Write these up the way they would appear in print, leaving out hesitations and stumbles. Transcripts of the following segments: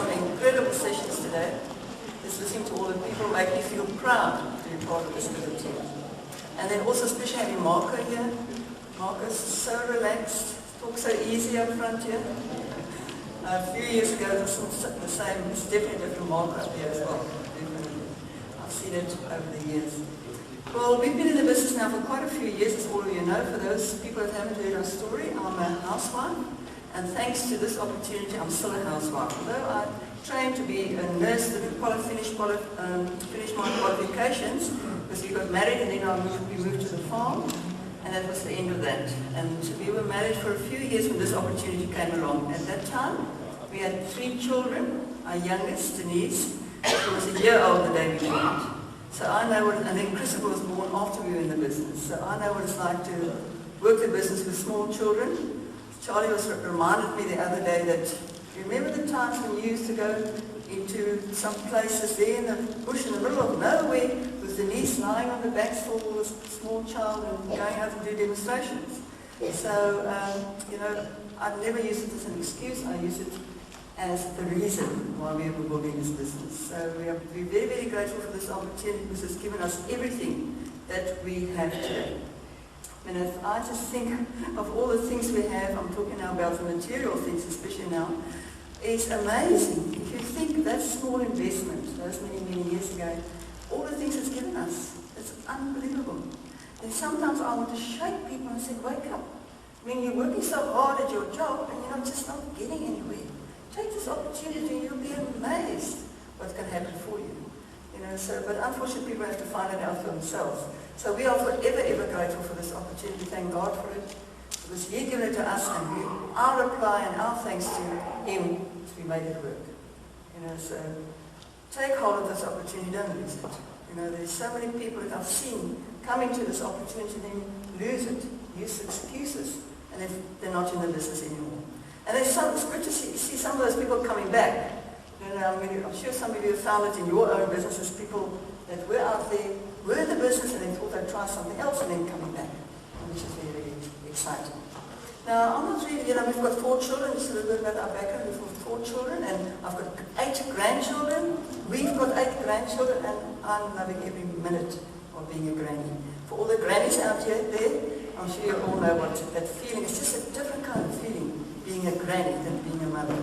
some incredible sessions today. Just listening to all the people make me feel proud to be part of this little team. And then also especially having Marco here. Marco's so relaxed, talks so easy up front here. A few years ago, it was the same. It's definitely different Marco up here as well. Definitely. I've seen it over the years. Well, we've been in the business now for quite a few years, as all of you know. For those people that haven't heard our story, I'm a housewife. And thanks to this opportunity, I'm still a housewife. Although I trained to be a nurse, didn't finish my qualifications, because we got married and then we moved to the farm. And that was the end of that. And we were married for a few years when this opportunity came along. At that time, we had 3 children. Our youngest, Denise, she was a year old the day we met. So I know what, and then Christopher was born after we were in the business. So I know what it's like to work the business with small children. Charlie reminded me the other day that, remember the times when you used to go into some places there in the bush in the middle of nowhere with Denise lying on the back stool with a small child and going out to do demonstrations. So, I never use it as an excuse, I use it as the reason why we were building this business. So we're very, very grateful for this opportunity because it's given us everything that we have today. And if I just think of all the things we have, I'm talking now about the material things especially now, it's amazing. If you think that small investment, those many, many years ago, all the things it's given us, it's unbelievable. And sometimes I want to shake people and say, wake up. I mean, you're working so hard at your job and you're just not getting anywhere. Take this opportunity and you'll be amazed what's going to happen for you. But unfortunately people have to find it out for themselves. So we are forever, ever grateful for this opportunity. Thank God for it. Because He gave it to us and our reply and our thanks to Him, we made it work. So take hold of this opportunity, don't lose it. There's so many people that I've seen come into this opportunity and then lose it, use excuses, and then they're not in the business anymore. And it's good to see some of those people coming back. I'm sure some of you have found it in your own businesses, people that were out there, were in the business, and then thought they'd try something else and then coming back, which is very, very exciting. Now, I'm not really, we've got 4 children, just a little bit about our background. We've got 4 children, and I've got 8 grandchildren. We've got 8 grandchildren, and I'm loving every minute of being a granny. For all the grannies out there, I'm sure you all know what that feeling is. Just a different kind of feeling, being a granny than being a mother.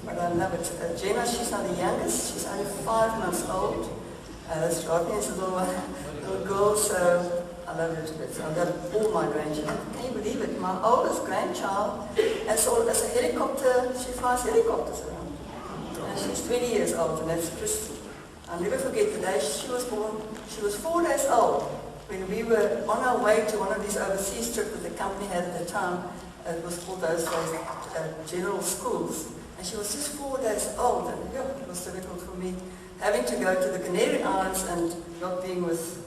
But I love it. Jenna, she's now the youngest. She's only 5 months old. That's Rodney, is a little girl, so I love her to bits. I love all my grandchildren. Can you believe it? My oldest grandchild has a helicopter. She flies helicopters around. And she's 20 years old, and that's Christy. I'll never forget the day she was born. She was 4 days old when we were on our way to one of these overseas trips that the company had at the time. It was called those days general schools. And she was just 4 days old, and it was difficult for me having to go to the Canary Islands and not being with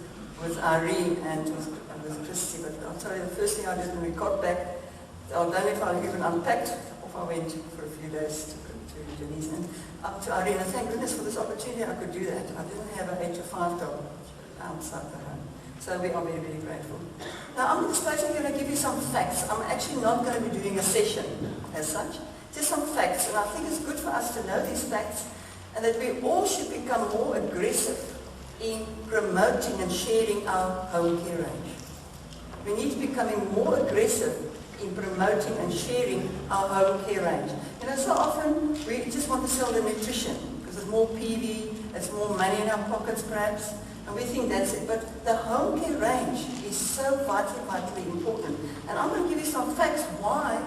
Irene and with Christy. But I'll tell you, the first thing I did when we got back, I don't know if I even unpacked, off I went for a few days to Denise and up to Irene. And thank goodness for this opportunity I could do that. I didn't have an 8 to 5 job outside the home. So we are very, very grateful. Now, I'm just going to give you some facts. I'm actually not going to be doing a session as such. Just some facts, and I think it's good for us to know these facts, and that we all should become more aggressive in promoting and sharing our home care range. We need to become more aggressive in promoting and sharing our home care range. So often we just want to sell the nutrition, because it's more PV, it's more money in our pockets perhaps, and we think that's it. But the home care range is so vitally important. And I'm going to give you some facts why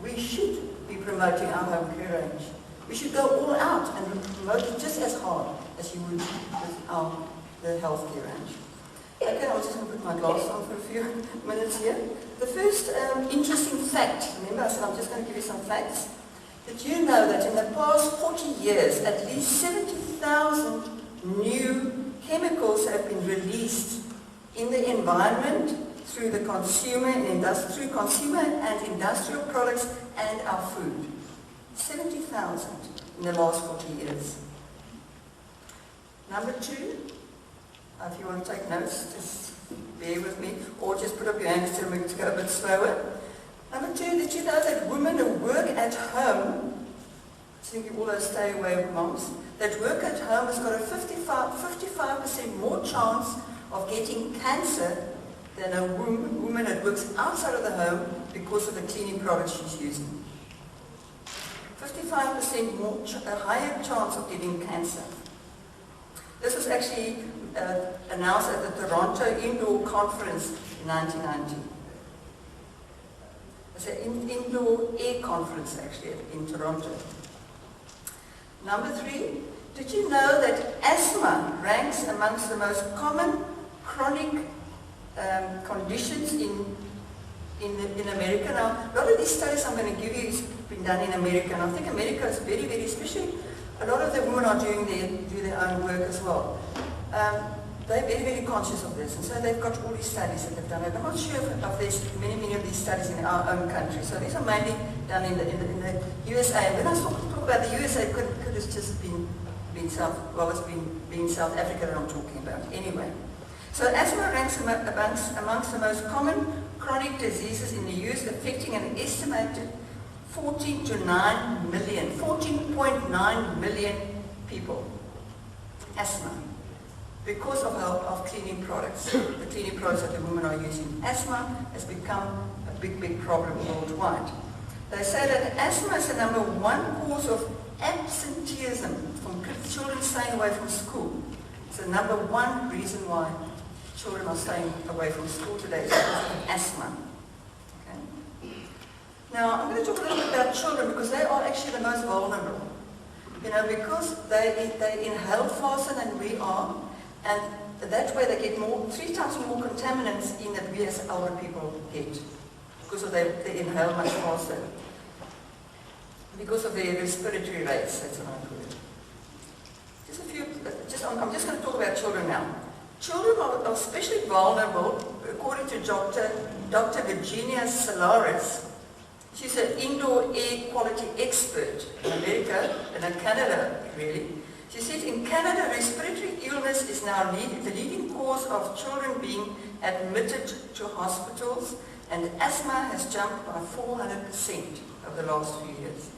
we should be promoting our home care range. We should go all out and promote it just as hard as you would with the health care range. Okay, I'm just going to put my glasses on for a few minutes here. The first interesting fact, remember I said I'm just going to give you some facts. Did you know that in the past 40 years, at least 70,000 new chemicals have been released in the environment through the consumer and industrial products and our food. 70,000 in the last 40 years. Number 2, if you want to take notes, just bear with me, or just put up your hands to go a bit slower. Number 2, did you know that women who work at home, thinking all those stay-away moms, that work at home has got a 55% more chance of getting cancer than a woman that works outside of the home because of the cleaning products she's using. 55% more, a higher chance of getting cancer. This was actually announced at the Toronto Indoor Conference in 1990. It's an indoor air conference actually in Toronto. Number 3, did you know that asthma ranks amongst the most common chronic conditions in America? Now, a lot of these studies I'm going to give you has been done in America, and I think America is very, very, especially a lot of the women are do their own work as well. They're very, very conscious of this, and so they've got all these studies that they've done. And I'm not sure if there's many of these studies in our own country. So these are mainly done in the USA. And when I talk about the USA, it could have just been South Africa that I'm talking about. Anyway, so asthma ranks amongst the most common chronic diseases in the US, affecting an estimated 14.9 million people. Asthma. Because of cleaning products, the cleaning products that the women are using. Asthma has become a big, big problem worldwide. They say that asthma is the #1 cause of absenteeism from children staying away from school. It's the #1 reason why children are staying away from school today, is because of asthma. Okay? Now, I'm going to talk a little bit about children because they are actually the most vulnerable. You know, because they inhale faster than we are, and that way they get 3 times more contaminants in that we as older people get, because of they inhale much faster, because of their respiratory rates. That's what I put it. I'm just going to talk about children now. Children are especially vulnerable, according to Dr. Virginia Solaris. She's an indoor air quality expert in America and in Canada, really. She says in Canada, respiratory illness is now the leading cause of children being admitted to hospitals, and asthma has jumped by 400% over the last few years.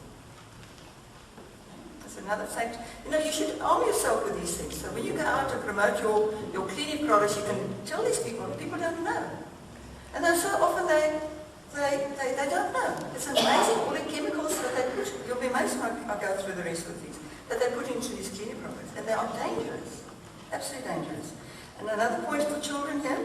That's another fact. You know, you should arm yourself with these things. So when you go out to promote your cleaning products, you can tell these people don't know. And then so often they don't know. It's amazing all the chemicals that they put. You'll be amazed when I go through the rest of these, that they put into these cleaning products. And they are dangerous. Absolutely dangerous. And another point for children here,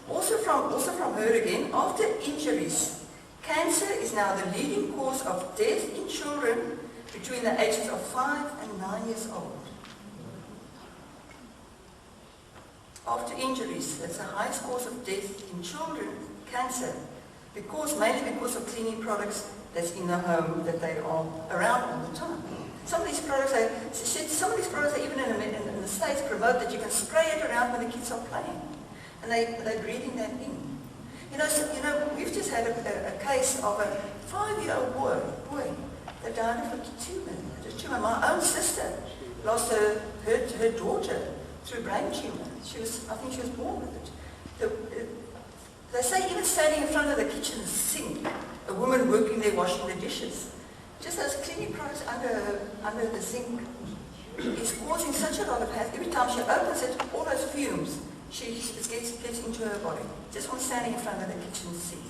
also from her again, after injuries, cancer is now the leading cause of death in children between the ages of 5 and 9 years old. After injuries, that's the highest cause of death in children, cancer. Mainly because of cleaning products that's in the home, that they are around all the time. Some of these products, even in the States, promote that you can spray it around when the kids are playing. And they're breathing that in. You know, we've just had a case of a 5-year-old boy that died of a tumor. My own sister lost her daughter through brain tumor. I think she was born with it. They say even standing in front of the kitchen sink, a woman working there washing the dishes, just those cleaning products under the sink is causing such a lot of hazard. Every time she opens it, all those fumes, it gets into her body, just from standing in front of the kitchen sink.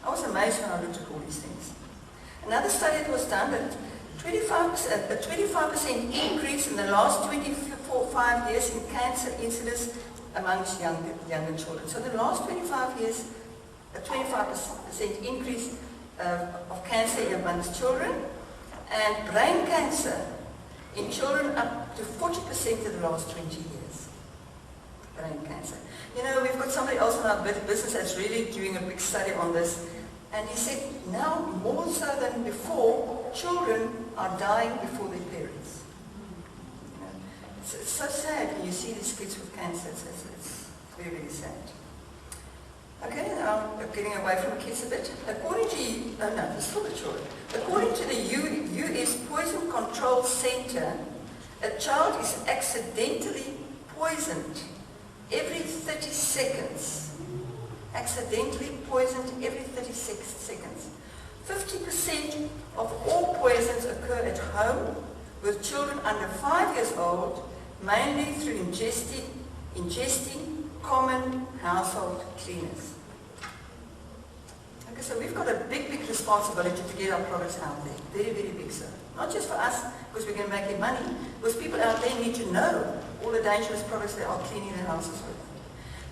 I was amazed when I looked at all these things. Another study that was done, that a 25% increase in the last 25 years in cancer incidence amongst younger children. So in the last 25 years, a 25% increase of cancer amongst children, and brain cancer in children up to 40% in the last 20 years. Brain cancer. You know, we've got somebody else in our business that's really doing a big study on this, and he said now more so than before, children are dying before their parents. It's so sad when you see these kids with cancer. It's very, very sad. Okay, now I'm getting away from the kids a bit. According to the U.S. Poison Control Center, a child is accidentally poisoned every 30 seconds. Accidentally poisoned every 36 seconds. 50% of all poisons occur at home, with children under 5 years old, mainly through ingesting common household cleaners. Okay, so we've got a big, big responsibility to get our products out there. Very, very big, sir. Not just for us, because we're going to make it money, because people out there need to know all the dangerous products they are cleaning their houses with.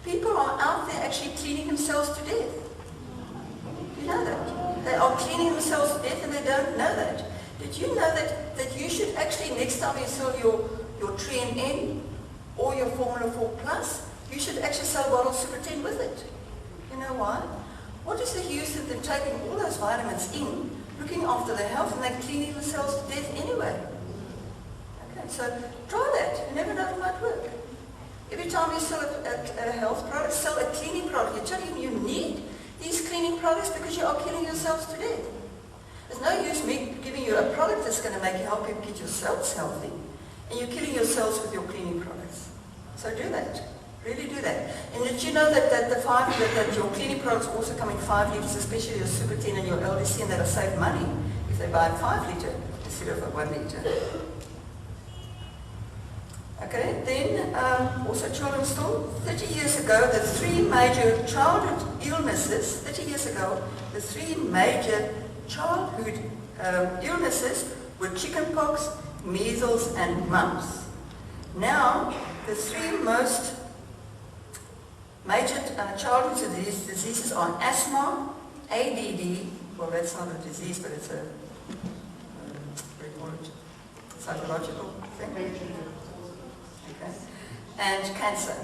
People are out there actually cleaning themselves to death. You know that? They are cleaning themselves to death and they don't know that. Did you know that you should actually, next time you sell your 3NN or your Formula 4 Plus, you should actually sell bottles Super 10 with it. You know why? What is the use of them taking all those vitamins in, looking after their health, and they're cleaning themselves to death anyway? Okay, so try that. You never know, it might work. Every time you sell a health product, sell a cleaning product. You're telling them you need these cleaning products because you are killing yourselves to death. There's no use me giving you a product that's going to help you keep yourselves healthy, and you're killing yourselves with your cleaning products. So do that. Really do that. And did you know that your cleaning products also come in 5 litres, especially your Super 10 and your LDC, and that'll save money if they buy a 5 litre instead of a 1 litre. Okay, then also children's store. 30 years ago, the 3 major childhood illnesses, 30 years ago, the 3 major childhood illnesses were chickenpox, measles, and mumps. Now, the 3 most major childhood diseases are asthma, ADD, well that's not a disease but it's a psychological thing, okay, and cancer.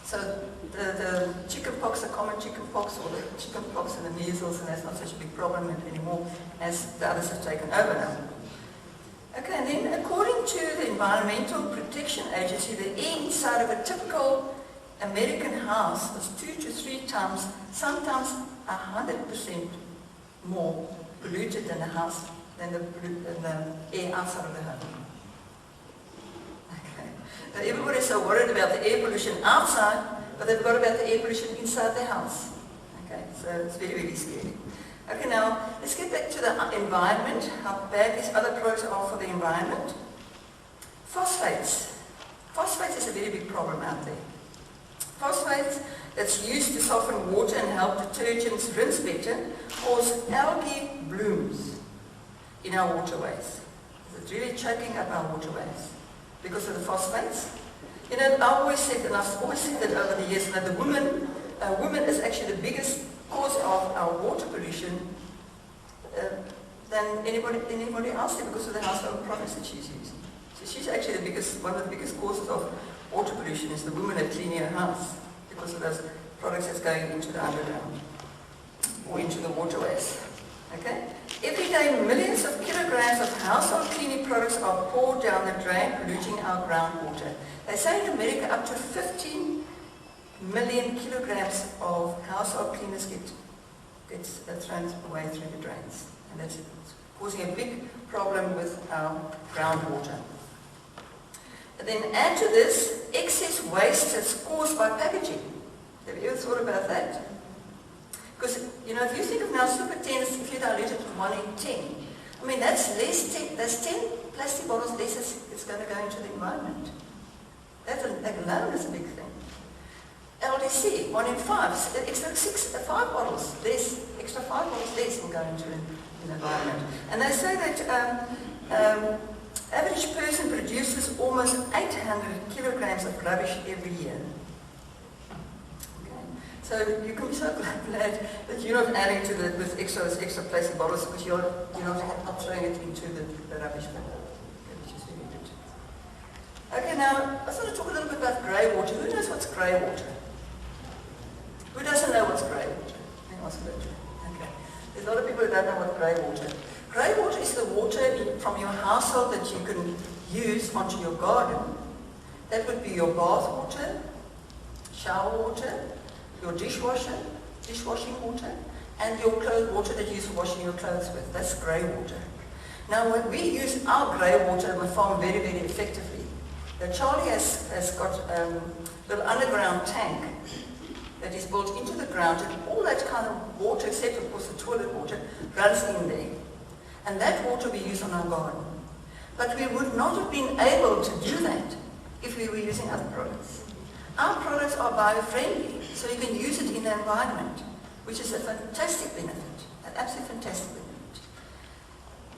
So the chickenpox, the common chickenpox, or the chickenpox and the measles, and that's not such a big problem anymore as the others have taken over now. Okay, and then according to the Environmental Protection Agency, the air inside of a typical American house is 2 to 3 times, sometimes 100% more polluted than the air outside of the home. Okay. Now everybody's so worried about the air pollution outside, but they've got about the air pollution inside their house. Okay, so it's very, very scary. Okay, now let's get back to the environment, how bad these other products are for the environment. Phosphates. Phosphates is a very big problem out there. Phosphates that's used to soften water and help detergents rinse better cause algae blooms in our waterways. It's really choking up our waterways because of the phosphates. You know, I always said, and I've always said that over the years, that the woman is actually the biggest cause of our water pollution than anybody else there because of the household products that she's using. So she's actually one of the biggest causes of water pollution is the woman that clean her house because of those products that's going into the underground or into the waterways. Okay? Every day, millions of kilograms of household cleaning products are poured down the drain, polluting our groundwater. They say in America up to 15 million kilograms of household cleaners gets thrown away through the drains. And that's causing a big problem with our groundwater. And then add to this excess waste that's caused by packaging. Have you ever thought about that? Because, you know, if you think of now Super 10s, if you dilute it to 1 in 10, I mean, that's 10 plastic bottles less it's going to go into the environment. That alone is a big thing. LDC, 1 in 5, extra 5 bottles less, extra 5 bottles less will go into the environment. And they say that average person produces almost 800 kilograms of rubbish every year. Okay. So you can be so glad that you're not adding to with extra plastic bottles because you're not throwing it into the rubbish bin. Which is really good. Okay, now I just want to talk a little bit about grey water. Who knows what's grey water? Who doesn't know what's grey water? Okay. There's a lot of people who don't know what grey water is. Grey water is the water from your household that you can use onto your garden. That would be your bath water, shower water, your dishwashing water, and your clothes water that you use for washing your clothes with. That's grey water. Now, when we use our grey water on the farm very, very effectively, Charlie has got a little underground tank that is built into the ground, and all that kind of water, except of course the toilet water, runs in there. And that water we use on our garden. But we would not have been able to do that if we were using other products. Our products are bio-friendly, so you can use it in the environment, which is a fantastic benefit, an absolutely fantastic benefit.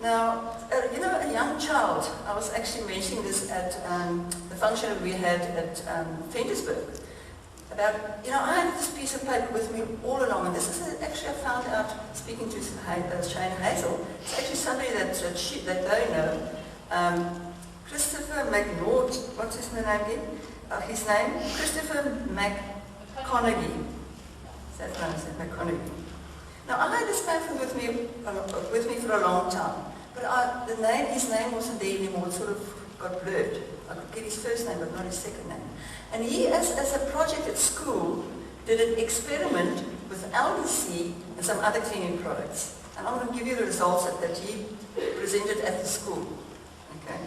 Now, you know, a young child, I was actually mentioning this at the function we had at Ventersburg, about, you know, I had this piece of paper with me all along, and this is actually I found out speaking to Shane Hazel. It's actually somebody that they know. Christopher McNaught, what's his name again? His name? Christopher McConaughey. Is that right? McConaughey. Now, I had this paper with me for a long time, but his name wasn't there anymore. It sort of got blurred. I could get his first name, but not his second name. And he, as a project at school, did an experiment with LDC and some other cleaning products. And I'm going to give you the results that he presented at the school. Okay.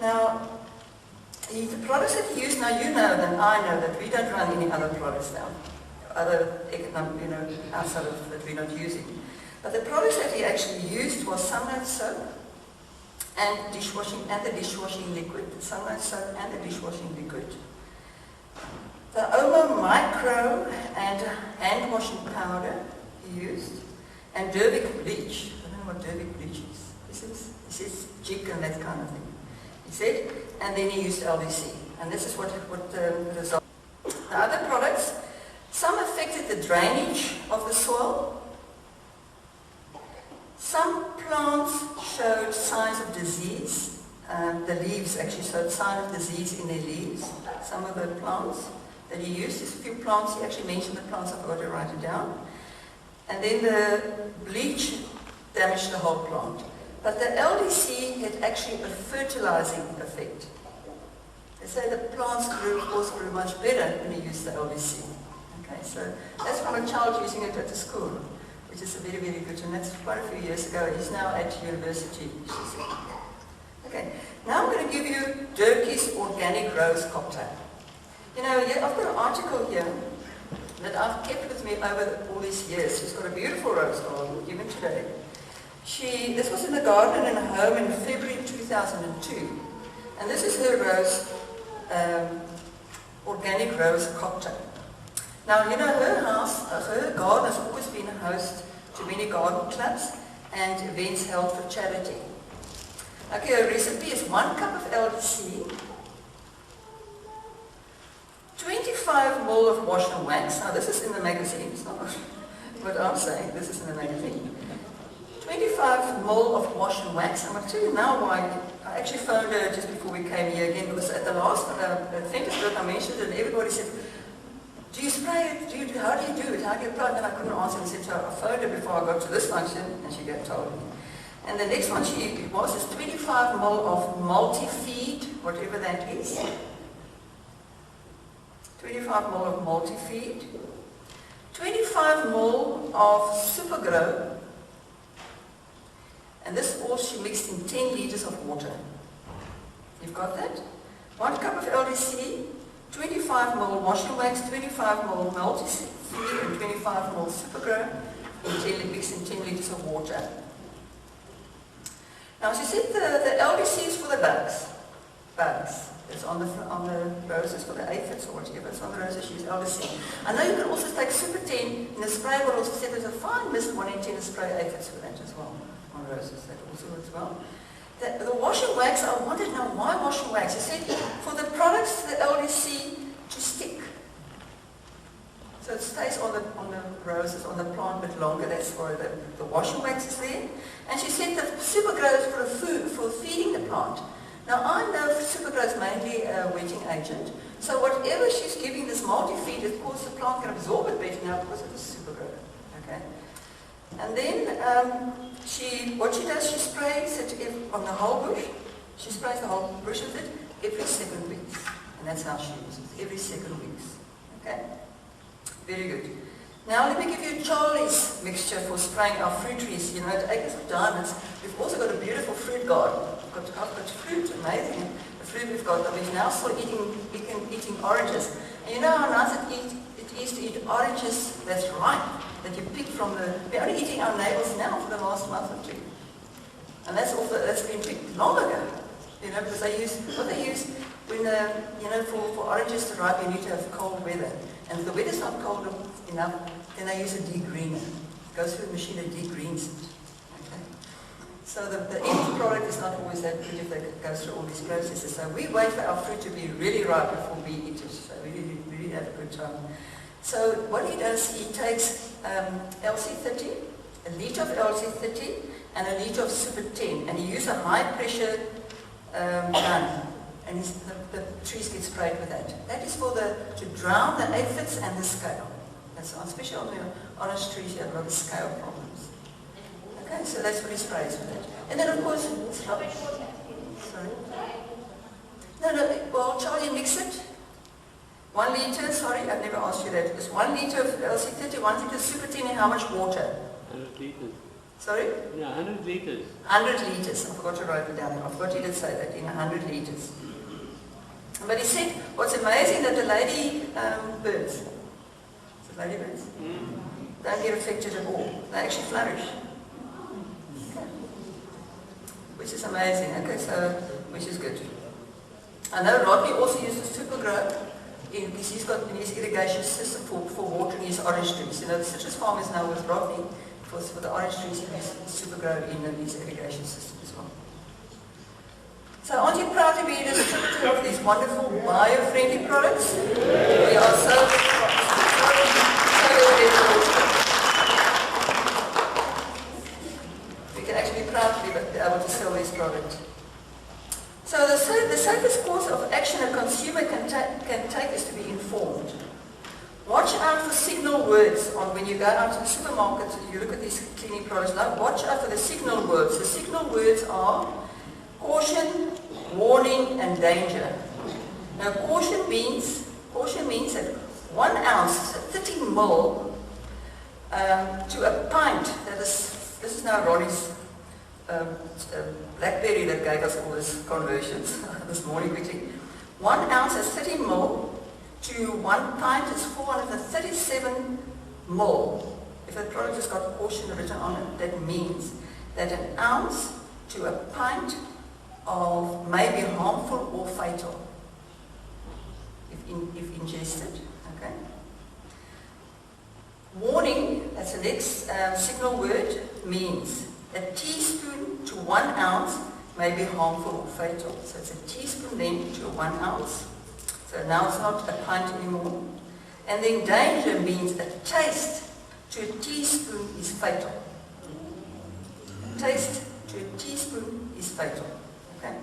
Now, the products that he used, now you know that I know that we don't run any other products now, other economic, you know, outside of that we're not using. But the products that he actually used was sunlight soap and dishwashing, and the dishwashing liquid, the sunlight soap and the dishwashing liquid. The Omo Micro and hand washing powder he used, and Dervic bleach. I don't know what Dervic bleach is. This is jig and that kind of thing. He said, and then he used LDC. And this is what the result. The other products, some affected the drainage of the soil. Some plants showed signs of disease. The leaves actually showed signs of disease in their leaves. Some of the plants that he used, there's a few plants, he actually mentioned the plants, I've got to write it down. And then the bleach damaged the whole plant. But the LDC had actually a fertilizing effect. They say the plants grew much better when you used the LDC. Okay, so that's from a child using it at the school, which is very, very good. And that's quite a few years ago. He's now at university, she said. Okay, now I'm going to give you Durkee's Organic Rose Cocktail. You know, I've got an article here that I've kept with me over all these years. She's got a beautiful rose garden, even today. This was in the garden in her home in February 2002. And this is her rose, organic rose cocktail. Now, you know, her house, her garden has always been a host to many garden clubs and events held for charity. Okay, her recipe is 1 cup of LDC, 25 ml of wash and wax. Now, this is in the magazine. It's not what I'm saying. This is in the magazine. 25 ml of wash and wax. I'm going to tell you now why. I actually phoned her just before we came here again, because at the last Ventersburg I mentioned it, and everybody said, do you spray it? How do you do it? How do you apply it? And I couldn't answer, and said, so I phoned her before I got to this function, and she told me. And the next one is 25 ml of multi-feed, whatever that is. 25 ml of multi-feed. 25 ml of Supergrow. And this all she mixed in 10 liters of water. You've got that? 1 cup of LDC, 25 ml washing wax, 25 ml multi-feed, and 25 ml Supergrow, mixed in 10 liters of water. Now she said the LDC is for the bugs. It's on the roses for the aphids or whatever. It's on the roses, she used LDC. I know you can also take Super 10 in the spray bottle. She said there's a fine mist 1 in 10 to spray aphids for that as well. On roses, that also works well. The wash and wax, I wanted to know why wash and wax. She said for the products, the LDC to stick. So it stays on the roses, on the plant a bit longer. That's why the wash and wax is there. And she said the Supergrow is for food, for feeding the plant. Now I know Supergrow is mainly a wetting agent. So whatever she's giving this multi-feed, of course the plant can absorb it better now because of the Supergrow. Okay. And then what she does, she sprays it on the whole bush. She sprays the whole bush with it every 2 weeks. And that's how she uses it, every 2 weeks. Okay? Very good. Now let me give you Charlie's mixture for spraying our fruit trees. You know, at Acres of Diamonds, we've also got a beautiful fruit garden. I've got fruit, amazing. The fruit we've got, we're now still eating oranges. And you know how nice it is to eat oranges that's ripe, that you pick from we're only eating our neighbors now for the last month or two. And that's been picked long ago, you know, because what they use when, you know, for oranges to ripen, you need to have cold weather. And if the weather's not cold enough, then they use a degreener. It goes through the machine and degreens it. Okay? So the end product is not always that good if they go through all these processes. So we wait for our fruit to be really ripe before we eat it. So we really have a good time. So what he does, he takes LC30, a litre of LC30, and a litre of Super 10, and he uses a high pressure gun, and the trees get sprayed with that. That is to drown the aphids and the scale. That's especially on the orange trees, you have a lot of scale problems. Okay, so that's what he sprays with it. And then of course, sorry. No, well, Charlie, mix it. 1 litre, sorry, I've never asked you that. It's 1 litre of LC30, 1 litre of Super 10, and how much water? 100 litres. Sorry? Yeah, 100 litres. 100 litres. I forgot to write it down. I forgot he did say that, in 100 litres. But he said, what's amazing that the lady birds, is it ladybirds? Don't get affected at all. They actually flourish. Okay. Which is amazing. Okay, so, which is good. I know Rodney also uses Super Grow. Because he's got his irrigation system for watering his orange trees. You know, the citrus farmers now with Rodney, for the orange trees, he uses Super Grow in his irrigation system as well. So aren't you proud to be a distributor of these wonderful bio-friendly products? We are so we can actually be proud to be able to sell these products. So the safest course of action a consumer can take is to be informed. Watch out for signal words when you go out to the supermarket, you look at these cleaning products. Now, watch out for the signal words. The signal words are caution, warning, and danger. Now, caution means that 1 ounce, 30 ml, to a pint. This is now Ronnie's Blackberry that gave us all these conversions this morning quickly. 1 ounce is 30 ml to 1 pint is 437 ml. If a product has got caution written on it, that means that 1 ounce to a pint of may be harmful or fatal if ingested. Okay. Warning, that's the next signal word, means a teaspoon to 1 ounce may be harmful or fatal. So it's a teaspoon then to 1 ounce. So now it's not a pint anymore. And then danger means a taste to a teaspoon is fatal. A taste to a teaspoon is fatal. Okay?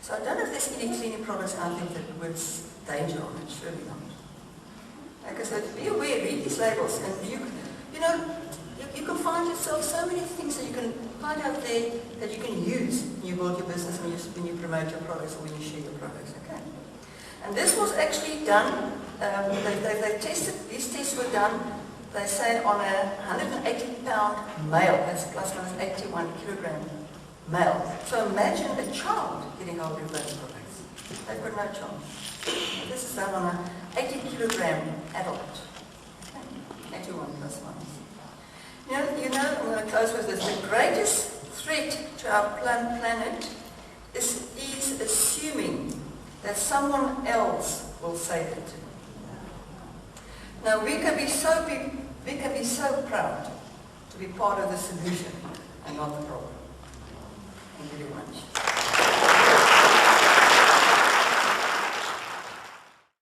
So I don't know if there's any cleaning products out there that words danger on it. Surely not. Okay, so be aware, read these labels, and you know, you can find yourself so many things that you can find out there that you can use when you build your business, when you promote your products, or when you share your products. Okay. And this was actually done. They tested. These tests were done. They say on a 180-pound male. That's plus minus 81 kilogram male. So imagine a child getting hold of those products. They've got no chance. This is done on a 80-kilogram adult. Okay. 81 plus minus. You know, I'm going to close with this. The greatest threat to our planet is assuming that someone else will save it. Now, we can be so proud to be part of the solution and not the problem. Thank you very much.